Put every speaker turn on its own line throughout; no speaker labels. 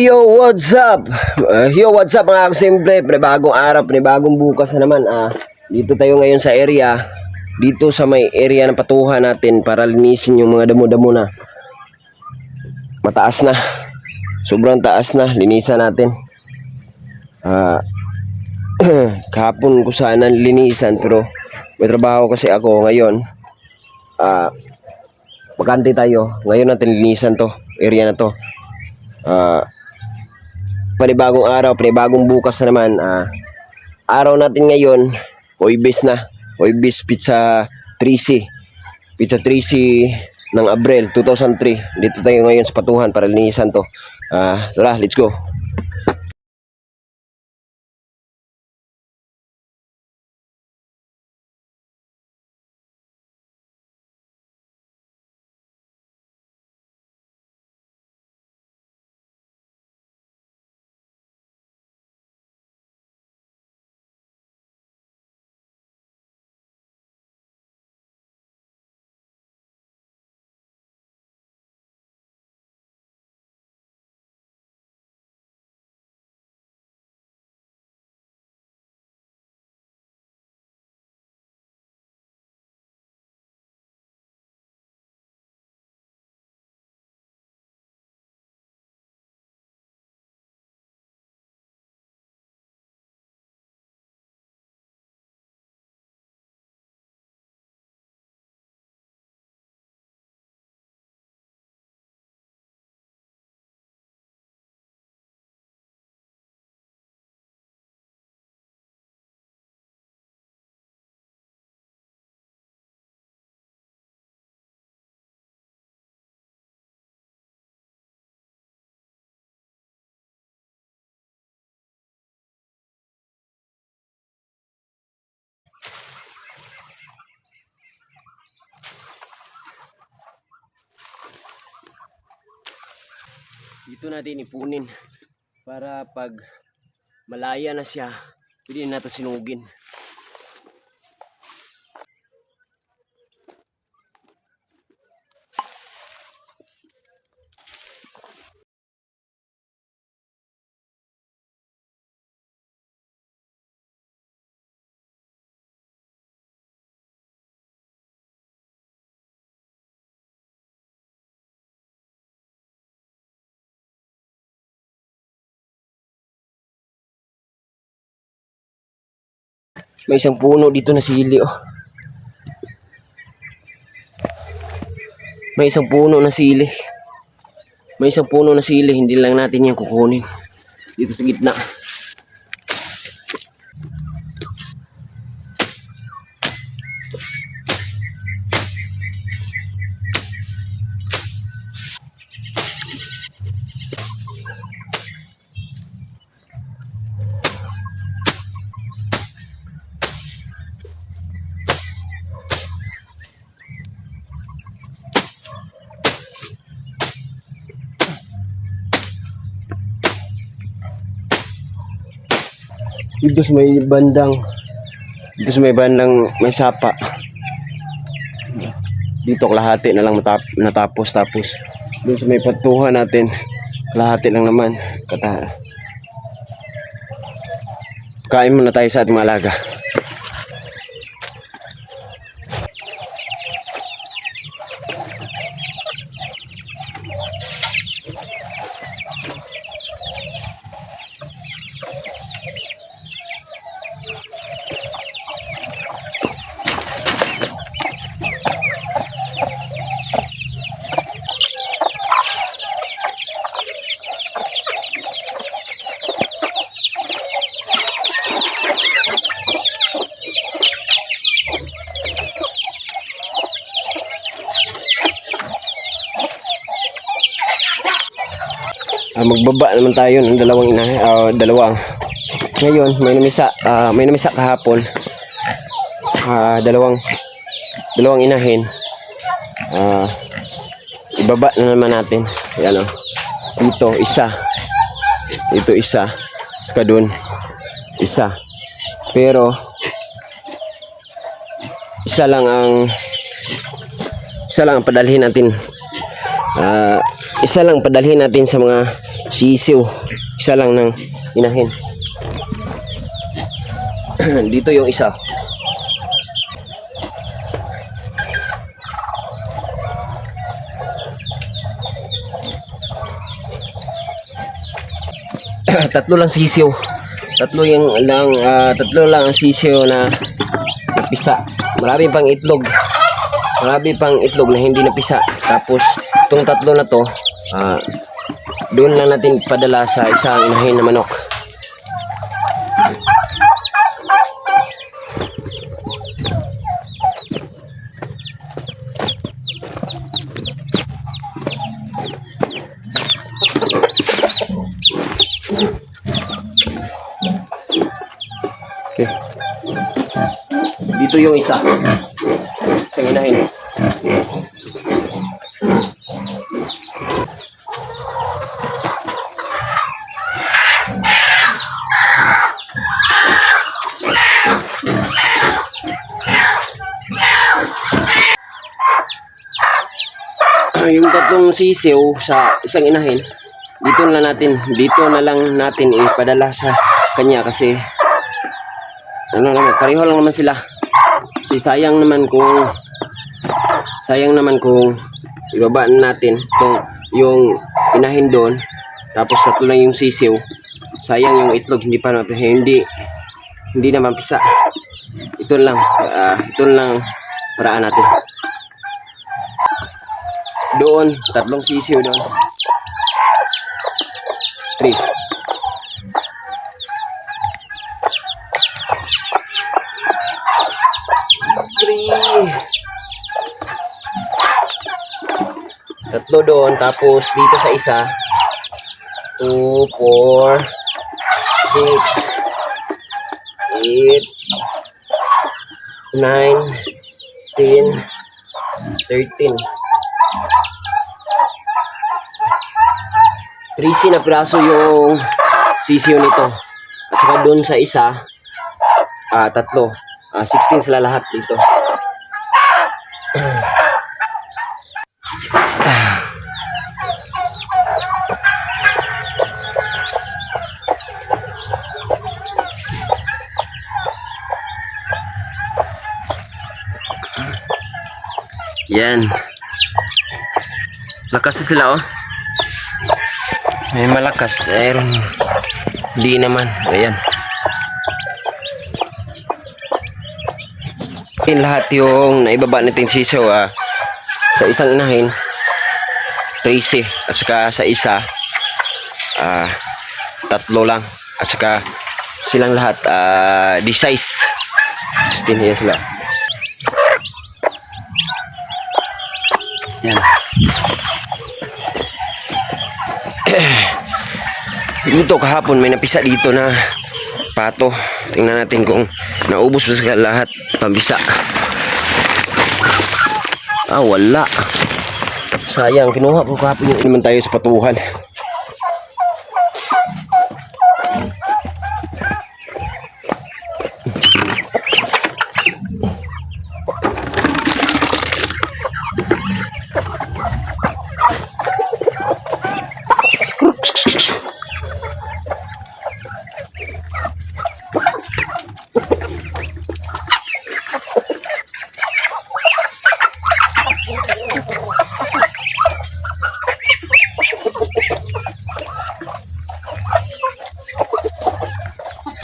Yo, what's up? What's up mga kasimple? Panibagong araw, panibagong bukas na naman. Dito tayo ngayon sa area. Dito sa may area ng patuhan natin para linisin yung mga damo-damo na mataas na. Sobrang taas na. Linisan natin. Kahapon ko sana linisan pero may trabaho kasi ako ngayon. Bakante tayo. Ngayon natin linisan to. Area na to. Panibagong araw, panibagong bukas na naman. Araw natin ngayon, Huwebes na. Huwebes, Pizza 3C. Pizza 3C ng Abril 2003. Dito tayo ngayon sa patuhan para linisan to. Tara, let's go. Dito natin ipunin para pag malaya na siya, pwede na ito sinugin. May isang puno dito na sili, oh. May isang puno na sili. May isang puno na sili, hindi lang natin yan kukunin. Dito sa gitna. Dito sa may bandang may sapa. Dito kalahati na lang natapos. Doon sa may patuhan natin, kalahati lang naman. Kain muna tayo sa ating mga alaga. Magbaba naman tayo ng dalawang. Ngayon may namisa kahapon. Dalawang inahin. Ibaba na naman natin. Ayan, oh. Dito isa. Saka doon isa. Pero isa lang ang padalhin natin. Isa lang padalhin natin sa mga sisiw. Isa lang ng inahin. Dito yung isa. Tatlo lang sisiw. Tatlo lang ang sisiw na napisa. Marami pang itlog. Marami pang itlog na hindi napisa. Tapos itong tatlo na to, doon lang natin padala sa isang inahin na manok. Okay. Dito yung isa. Isang inahin. Yung tatlong sisiw sa isang inahin, dito na lang natin ipadala sa kanya kasi pareho lang naman sila. Kasi sayang naman kung ibaba natin yung inahin doon, tapos tatlo lang yung sisiw. Sayang yung itlog, hindi naman pisa. Ito lang paraan natin. Doon, tatlong sisiw doon. 3. Tatlo doon, tapos dito sa isa 2, 4, 6, 8, 9, 10, 13. 13 na piraso yung sisiw nito. At saka doon sa isa, tatlo. 16 sila lahat dito. Yan. Lakas na sila, oh. May malakas. Hindi naman. Ayan. Lahat yung naibaba natin sisiw sa isang inahin 13, at saka sa isa tatlo lang, at saka silang lahat di size 16 yan sila. Yan. Dito kahapon may napisa dito na pato. Tingnan natin kung naubos ba sa lahat pambisa. Wala. Sayang, kinuha ko kahapon yung naman tayo sa patuhan.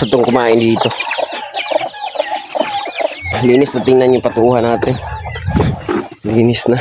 Itong kumain dito. Linis na, tingnan yung patuhan natin. Linis na.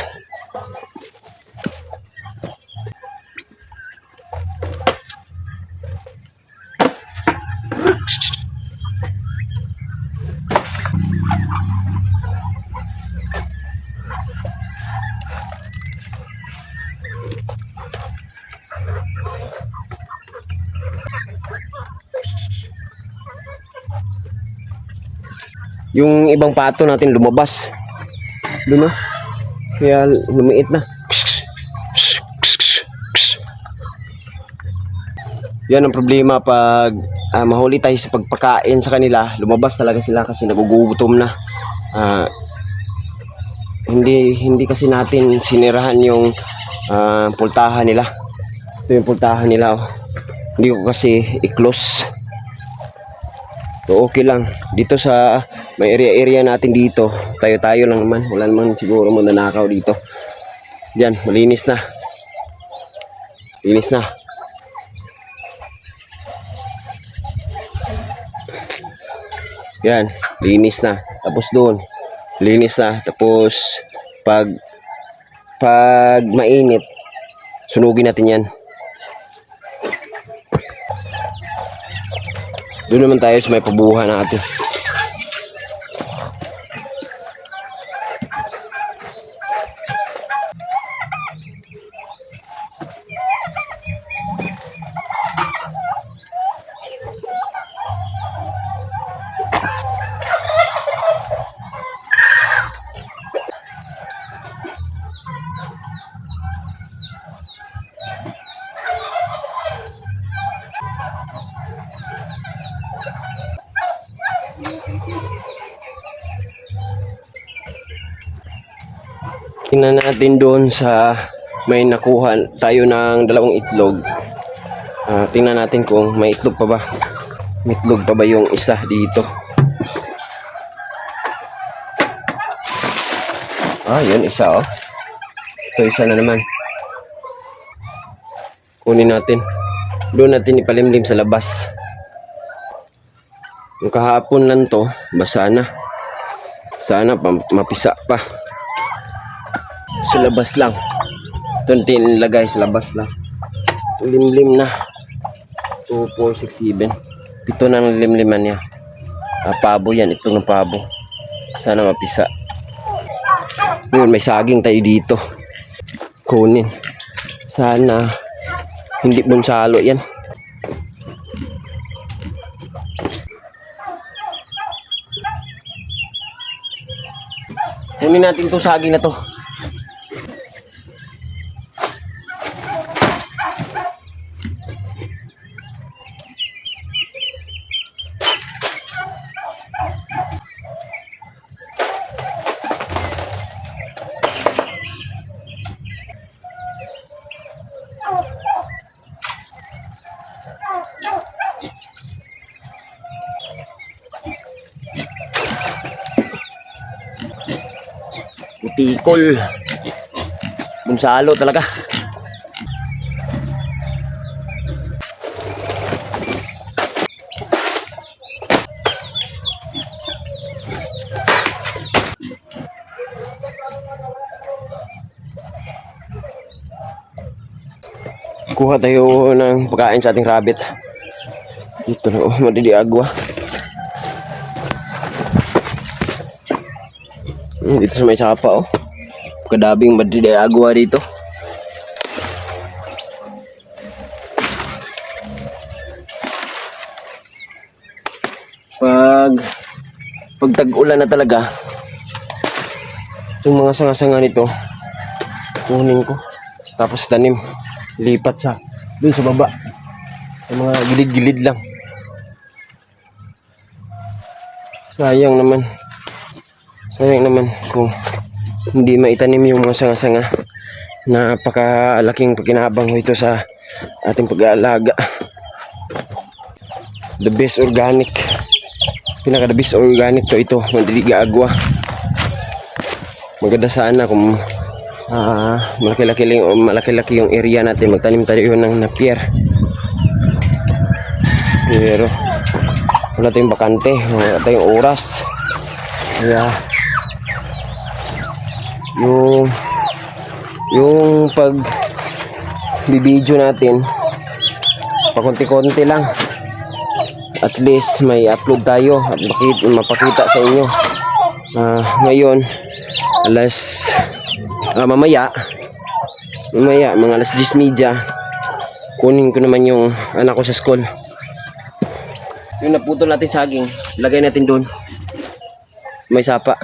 Yung ibang pato natin lumabas. Doon na. Kaya lumiit na. Yan ang problema pag mahuli tayo sa pagpakain sa kanila. Lumabas talaga sila kasi nagugutom na. Hindi kasi natin sinirahan yung pultahan nila. Ito yung pultahan nila, oh. Hindi ko kasi i-close. So okay lang. Dito sa may area natin dito, tayo-tayo lang naman. Wala naman siguro mananakaw dito. Yan, malinis na. Linis na. Yan, linis na. Tapos doon, linis na. Tapos pag mainit, sunugin natin yan. Doon naman tayo sa may pabuhan natin. Tingnan natin doon sa may nakuha tayo ng 2 itlog. Tingnan natin kung may itlog pa ba. May itlog pa ba yung isa dito. Yun isa oh. Ito isa na naman. Kunin natin. Doon natin ipalimlim sa labas. Yung kahapon lang to, basa na. Sana mapisa pa. Sa labas lang. Ito natin ilagay sa labas lang. Limlim na. 2, 4, 6, 7. 7 na ng limliman niya. Pabo yan. Ito ng pabo. Sana mapisa. Yun, may saging tayo dito. Kunin. Sana hindi bonsalo yan. Kunin natin itong saging na to. Tikol. Bonsalo talaga. Kuha tayo ng pagkain sa ating rabbit. Ito na madiliagwa. Dito sa may sapa kadabing madiliagwa dito. Pag tag-ulan na talaga, yung mga sanga-sanga nito kunin ko, tapos tanim, lipat sa dun sa baba, yung mga gilid-gilid lang. Sayang naman kung hindi maitanim yung mga sanga-sanga. Napakalaking pakinabang ito sa ating pag-aalaga. The best organic, the best organic to ito, Mandiligaagwa. Maganda sana kung malaki-laki yung area natin, magtanim tayo ng napier. Pero wala tayong bakante, wala tayong oras. Kaya yung pag bibidyo natin pakunti-kunti lang, at least may upload tayo at mapakita sa inyo. Ngayon mamaya mga alas 10:30 kunin ko naman yung anak ko sa school. Yung naputol natin saging, lagay natin doon, may sapa.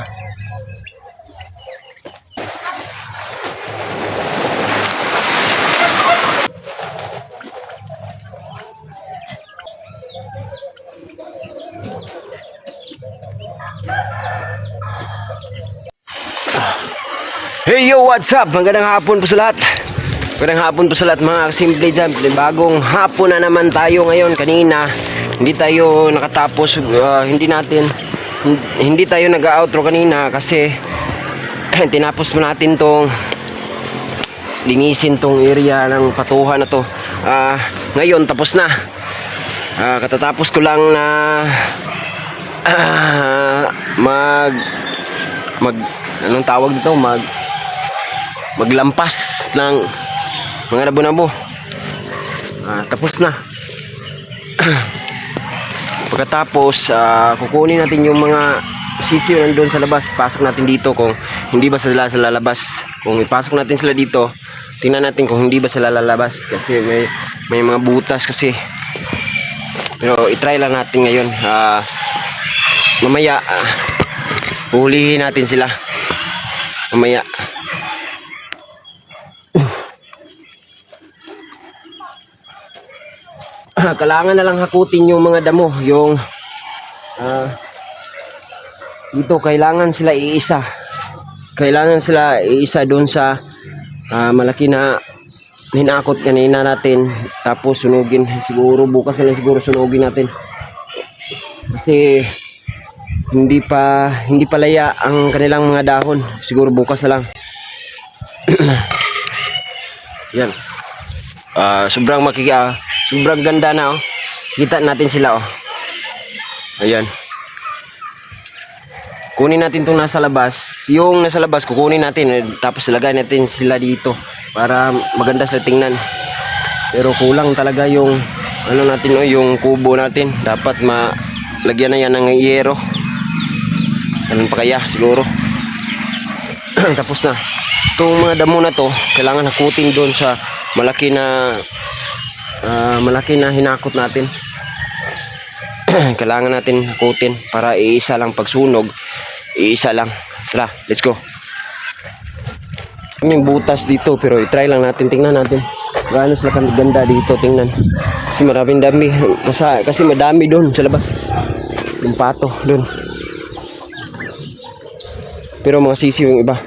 Hey yo, what's up? Magandang hapon po sa lahat. Magandang hapon po sa lahat mga kasimple dyan. Bagong hapon na naman tayo ngayon. Kanina hindi tayo nakatapos, hindi tayo nag-outro kanina kasi tinapos mo natin tong linisin tong area ng patuhan na to. Ngayon tapos na. Katatapos ko lang na anong tawag dito, maglampas ng mga nabo-nabo. Tapos na. Pagkatapos kukunin natin yung mga sisiyo nandun sa labas, pasok natin dito kung hindi ba sila sa lalabas. Kung ipasok natin sila dito, tingnan natin kung hindi ba sila lalabas kasi may mga butas kasi. Pero itry lang natin ngayon. Mamaya huhulihin natin sila mamaya. Kailangan na lang hakutin yung mga damo, yung dito kailangan sila iisa doon sa malaki na hinakot kanina natin, tapos sunugin siguro bukas na lang, siguro sunugin natin kasi hindi pa laya ang kanilang mga dahon, siguro bukas na lang. Yan. Sobrang ganda na, oh. Kita natin sila, oh. Ayan. Kunin natin itong nasa labas. Yung nasa labas kukunin natin, tapos ilagay natin sila dito para maganda sila tingnan. Pero kulang talaga yung natin, oh, yung kubo natin. Dapat malagyan na yan ng yero. Ganun pa kaya siguro. Tapos na. Itong mga damo na to kailangan hakutin doon sa malaki na hinakot natin. Kailangan natin hakutin para iisa lang pagsunog, iisa lang. Tara, let's go. May butas dito pero i-try lang natin, tingnan natin gaano sila ganda dito, tingnan. Kasi maraming dami, kasi madami doon sa labas. Yung pato doon. Pero mga sisiw yung iba.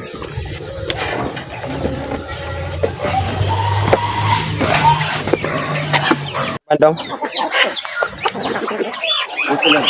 Ano? Ito lang.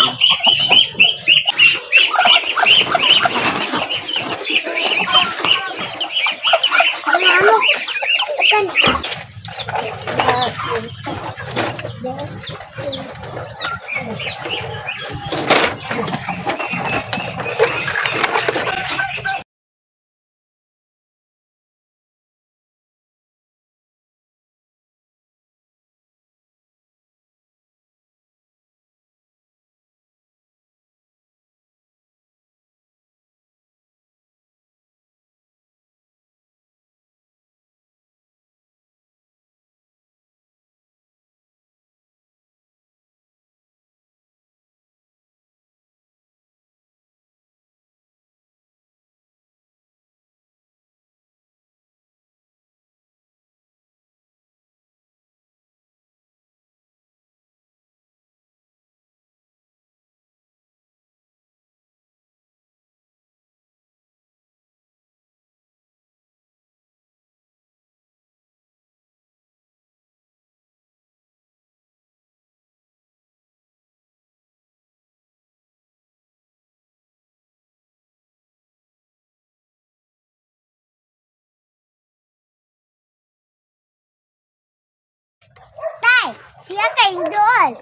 Siya kay Indol.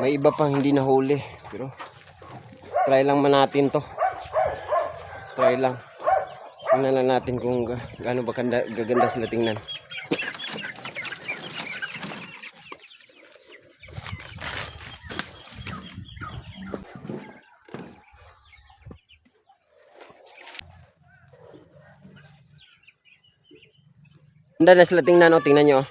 May iba pang hindi nahuli, pero try lang man natin to. Try lang. Tingnan lang natin kung gaano ba gaganda sila tingnan. Ganda na sila tingnan, oh, tingnan nyo.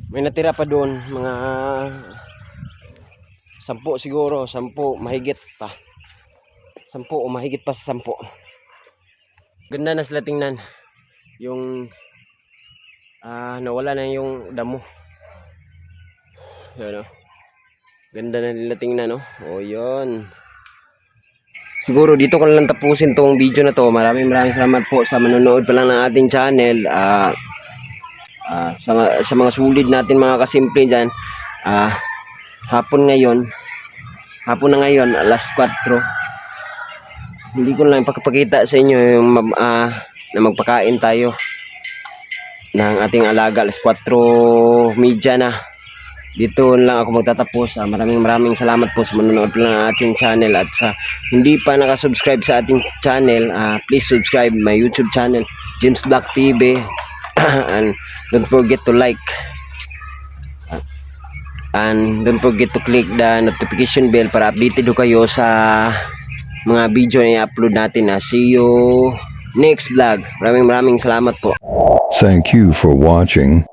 May natira pa doon, mga 10 siguro, 10 mahigit pa. 10 o mahigit pa sa 10. Ganda na sila tingnan. yung nawala na yung damo. Yan, oh. Ganda na nila tingnan, no? O, yun. Siguro dito ko na lang tapusin tong video na to. Maraming salamat po sa manonood pa lang ng ating channel. Sa mga sulid natin mga kasimple dyan. Hapon na ngayon, alas 4. Hindi ko lang ipapakita sa inyo yung na magpakain tayo ng ating alaga. Alas 4:30 na. Dito lang ako magtatapos. Maraming salamat po sa manonood lang ng ating channel. At sa hindi pa nakasubscribe sa ating channel, please subscribe my YouTube channel, James Black TV. And don't forget to like. And don't forget to click the notification bell para updated kayo sa mga video na i-upload natin. See you next vlog. Maraming salamat po.
Thank you for watching.